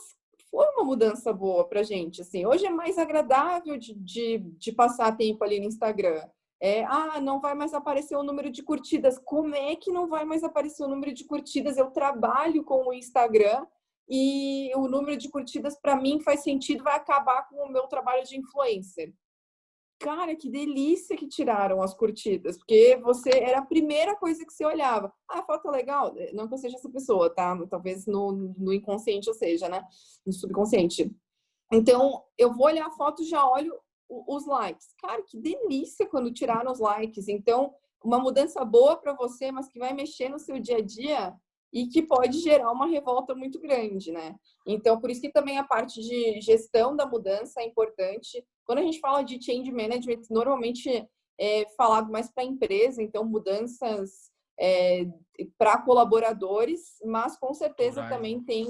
foi uma mudança boa pra gente, assim. Hoje é mais agradável de passar tempo ali no Instagram. Não vai mais aparecer o número de curtidas. Como é que não vai mais aparecer o número de curtidas? Eu trabalho com o Instagram e o número de curtidas, para mim, faz sentido, vai acabar com o meu trabalho de influencer. Cara, que delícia que tiraram as curtidas, porque era a primeira coisa que você olhava. Ah, foto legal? Não que eu seja essa pessoa, tá? Talvez no inconsciente eu seja, né? No subconsciente. Então, eu vou olhar a foto, já olho os likes. Cara, que delícia quando tiraram os likes. Então, uma mudança boa para você, mas que vai mexer no seu dia a dia e que pode gerar uma revolta muito grande, né? Então, por isso que também a parte de gestão da mudança é importante. Quando a gente fala de change management, normalmente é falado mais para a empresa, então mudanças para colaboradores, mas com certeza também tem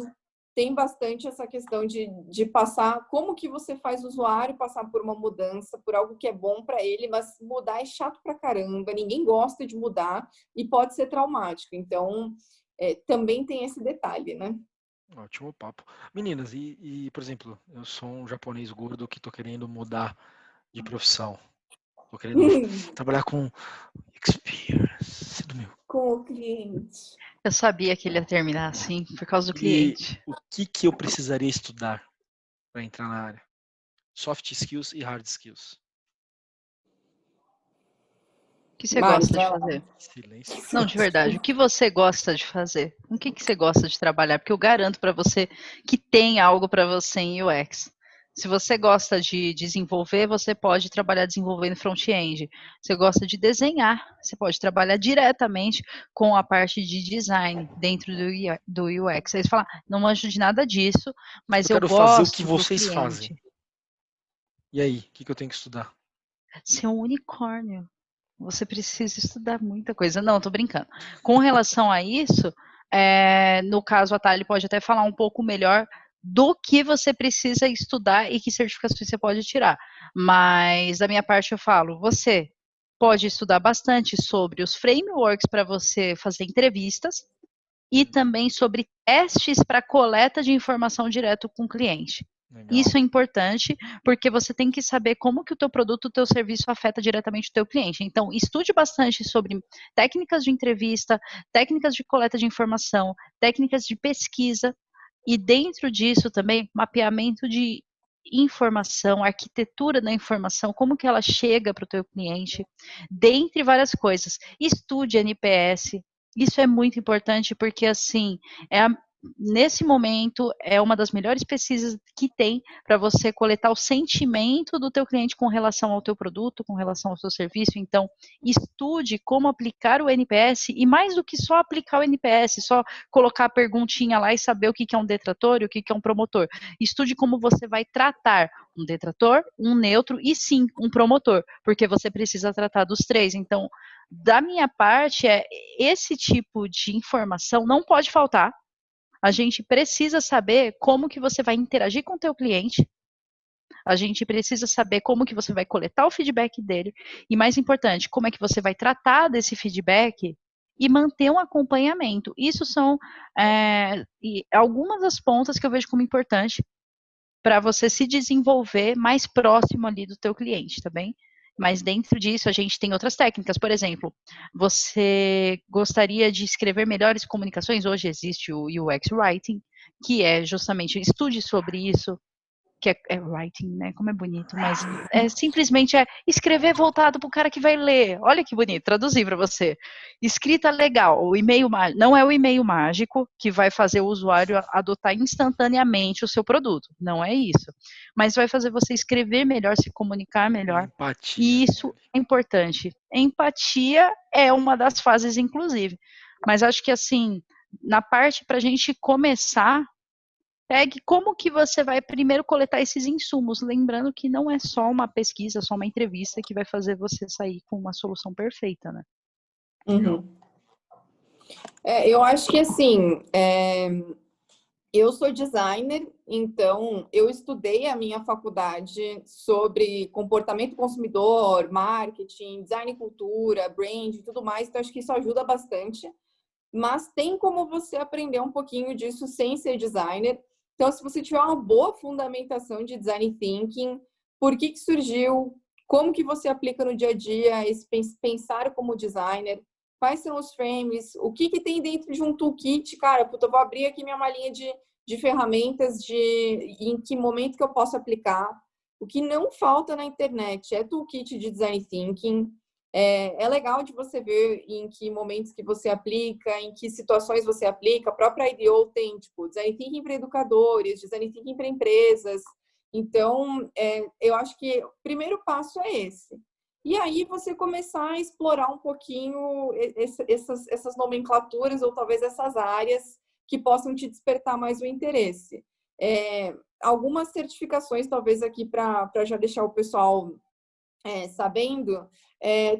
tem bastante essa questão de passar, como que você faz o usuário passar por uma mudança, por algo que é bom para ele, mas mudar é chato pra caramba, ninguém gosta de mudar e pode ser traumático. Então, também tem esse detalhe, né? Ótimo papo. Meninas, por exemplo, eu sou um japonês gordo que tô querendo mudar de profissão. Tô querendo trabalhar com experience do meu. Com o cliente. Eu sabia que ele ia terminar assim, por causa do E cliente. o que eu precisaria estudar para entrar na área? Soft skills e hard skills. O que você Mário, gosta de vai lá. fazer? Silêncio. Não, de verdade, o que você gosta de fazer? Com o que você gosta de trabalhar? Porque eu garanto para você que tem algo para você em UX. Se você gosta de desenvolver, você pode trabalhar desenvolvendo front-end. Se você gosta de desenhar, você pode trabalhar diretamente com a parte de design dentro do UX. Aí você fala, não manjo de nada disso, mas Eu eu quero fazer o que gosto do vocês fazem. cliente. E aí, o que eu tenho que estudar? Ser um unicórnio. Você precisa estudar muita coisa. Não, tô brincando. Com relação a isso, no caso, a Thali pode até falar um pouco melhor do que você precisa estudar e que certificações você pode tirar. Mas, da minha parte, eu falo, você pode estudar bastante sobre os frameworks para você fazer entrevistas e também sobre testes para coleta de informação direto com o cliente. Legal. Isso é importante, porque você tem que saber como que o teu produto, o teu serviço afeta diretamente o teu cliente. Então, estude bastante sobre técnicas de entrevista, técnicas de coleta de informação, técnicas de pesquisa, e dentro disso também, mapeamento de informação, arquitetura da informação, como que ela chega para o teu cliente, dentre várias coisas. Estude NPS, isso é muito importante, porque assim, nesse momento é uma das melhores pesquisas que tem para você coletar o sentimento do teu cliente com relação ao teu produto, com relação ao seu serviço. Então, estude como aplicar o NPS, e mais do que só aplicar o NPS, só colocar a perguntinha lá e saber o que é um detrator e o que é um promotor. Estude como você vai tratar um detrator, um neutro e sim, um promotor, porque você precisa tratar dos três. Então, da minha parte, esse tipo de informação não pode faltar. A gente precisa saber como que você vai interagir com o teu cliente. A gente precisa saber como que você vai coletar o feedback dele. E mais importante, como é que você vai tratar desse feedback e manter um acompanhamento. Isso são algumas das pontas que eu vejo como importante para você se desenvolver mais próximo ali do teu cliente, tá bem? Mas dentro disso a gente tem outras técnicas. Por exemplo, você gostaria de escrever melhores comunicações? Hoje existe o UX Writing, que é justamente estude sobre isso, que é writing, né? Como é bonito, mas simplesmente escrever voltado para o cara que vai ler. Olha que bonito, traduzir para você. Escrita legal, o e-mail não é o e-mail mágico que vai fazer o usuário adotar instantaneamente o seu produto, não é isso. Mas vai fazer você escrever melhor, se comunicar melhor. Empatia. E isso é importante. Empatia é uma das fases, inclusive. Mas acho que assim, na parte para a gente começar, pegue como que você vai primeiro coletar esses insumos, lembrando que não é só uma pesquisa, só uma entrevista que vai fazer você sair com uma solução perfeita, né? Uhum. Eu acho que assim, eu sou designer, então eu estudei a minha faculdade sobre comportamento consumidor, marketing, design e cultura, brand e tudo mais, então acho que isso ajuda bastante. Mas tem como você aprender um pouquinho disso sem ser designer. Então, se você tiver uma boa fundamentação de design thinking, por que surgiu, como que você aplica no dia a dia esse pensar como designer, quais são os frames, o que tem dentro de um toolkit, cara, eu vou abrir aqui minha malinha de ferramentas, em que momento que eu posso aplicar. O que não falta na internet é toolkit de design thinking. É legal de você ver em que momentos que você aplica, em que situações você aplica. A própria IDEO tem, tipo, design thinking para educadores, design thinking para empresas. Então, eu acho que o primeiro passo é esse. E aí você começar a explorar um pouquinho essas nomenclaturas ou talvez essas áreas que possam te despertar mais o interesse. Algumas certificações, talvez aqui para já deixar o pessoal sabendo,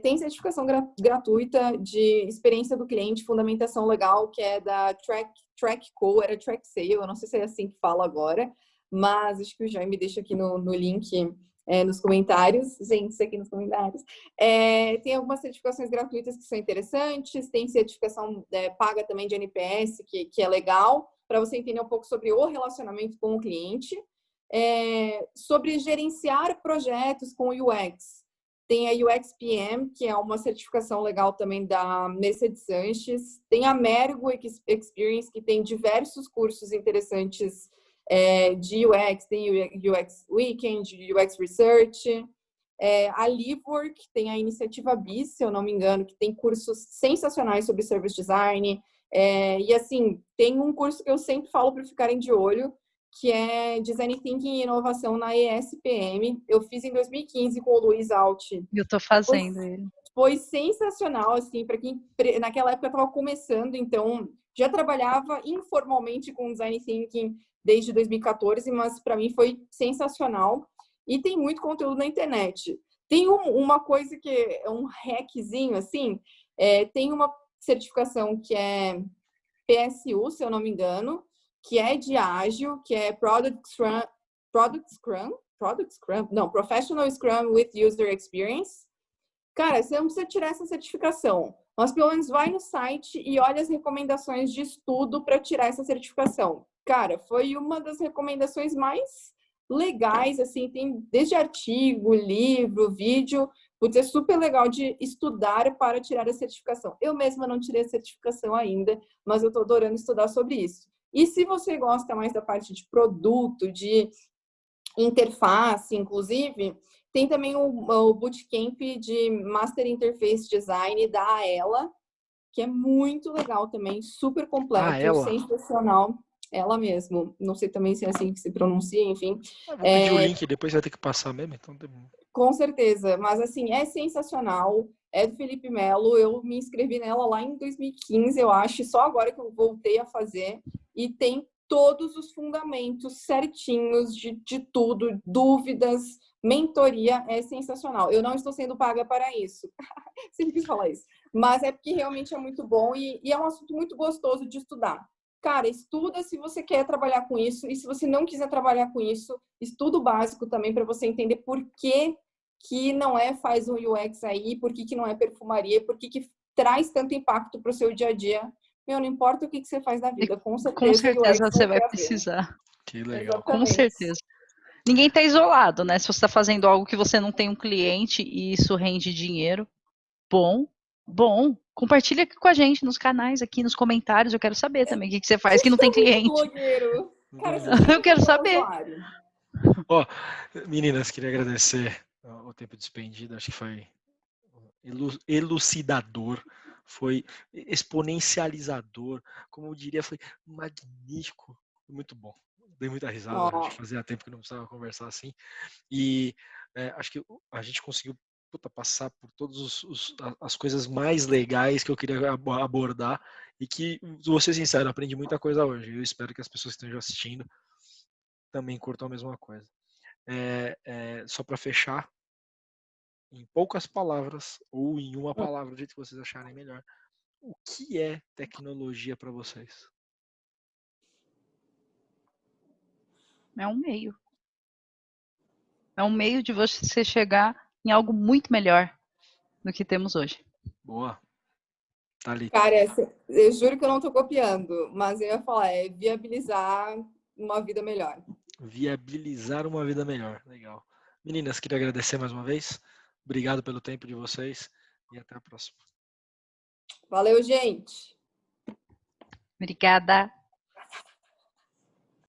tem certificação gratuita de experiência do cliente, fundamentação legal, que é da TrackCo, era TrackSale, eu não sei se é assim que fala agora, mas acho que o Jaime deixa aqui no link, nos comentários. Gente, isso aqui nos comentários. Tem algumas certificações gratuitas que são interessantes, tem certificação paga também de NPS, que é legal, para você entender um pouco sobre o relacionamento com o cliente. Sobre gerenciar projetos com UX. Tem a UX PM, que é uma certificação legal também da Mercedes Sanches. Tem a Mergo Experience, que tem diversos cursos interessantes de UX. Tem o UX Weekend, UX Research. A Livework tem a Iniciativa BIS, se eu não me engano, que tem cursos sensacionais sobre Service Design. E assim, tem um curso que eu sempre falo para ficarem de olho, que é Design Thinking e Inovação na ESPM. Eu fiz em 2015 com o Luiz Alt. Eu tô fazendo ele. Foi sensacional, assim, para quem naquela época estava começando, então já trabalhava informalmente com Design Thinking desde 2014, mas para mim foi sensacional. E tem muito conteúdo na internet. Tem uma coisa que é um hackzinho, assim, tem uma certificação que é PSU, se eu não me engano, que é de ágil, que é Professional Scrum with User Experience. Cara, você não precisa tirar essa certificação, mas pelo menos vai no site e olha as recomendações de estudo para tirar essa certificação. Cara, foi uma das recomendações mais legais, assim, tem desde artigo, livro, vídeo. Putz, é super legal de estudar para tirar a certificação. Eu mesma não tirei a certificação ainda, mas eu estou adorando estudar sobre isso. E se você gosta mais da parte de produto, de interface, inclusive, tem também o Bootcamp de Master Interface Design da Aela, que é muito legal também, super completo, sensacional. Ela mesmo. Não sei também se é assim que se pronuncia, enfim. Eu vou pedir o link, depois vai ter que passar mesmo, então... Com certeza, mas assim, é sensacional. É do Felipe Melo, eu me inscrevi nela lá em 2015, eu acho, só agora que eu voltei a fazer, e tem todos os fundamentos certinhos de tudo, dúvidas, mentoria, é sensacional. Eu não estou sendo paga para isso, sempre quis falar isso, mas é porque realmente é muito bom e é um assunto muito gostoso de estudar. Cara, estuda se você quer trabalhar com isso, e se você não quiser trabalhar com isso, estuda o básico também para você entender por que não faz um UX aí, por que não é perfumaria, por que traz tanto impacto para o seu dia a dia. Meu, não importa o que você faz na vida, com certeza você vai precisar. Que legal. Exatamente. Com certeza. Ninguém está isolado, né? Se você está fazendo algo que você não tem um cliente e isso rende dinheiro, bom. Compartilha aqui com a gente nos canais, aqui nos comentários. Eu quero saber também o que você faz que não tem cliente. Blogueiro. Cara, eu quero saber. Meninas, queria agradecer o tempo despendido. Acho que foi elucidador, foi exponencializador, como eu diria, foi magnífico, muito bom. Dei muita risada, acho que fazia tempo que não precisava conversar assim. E acho que a gente conseguiu passar por todas as coisas mais legais que eu queria abordar e que, vou ser sincero, aprendi muita coisa hoje. Eu espero que as pessoas que estejam assistindo também curtam a mesma coisa. Só para fechar, em poucas palavras ou em uma palavra, do jeito que vocês acharem melhor, o que é tecnologia para vocês? É um meio. É um meio de você chegar em algo muito melhor do que temos hoje. Boa. Thalita. Cara, eu juro que eu não estou copiando, mas eu ia falar, viabilizar uma vida melhor. Viabilizar uma vida melhor. Legal. Meninas, queria agradecer mais uma vez. Obrigado pelo tempo de vocês e até a próxima. Valeu, gente. Obrigada.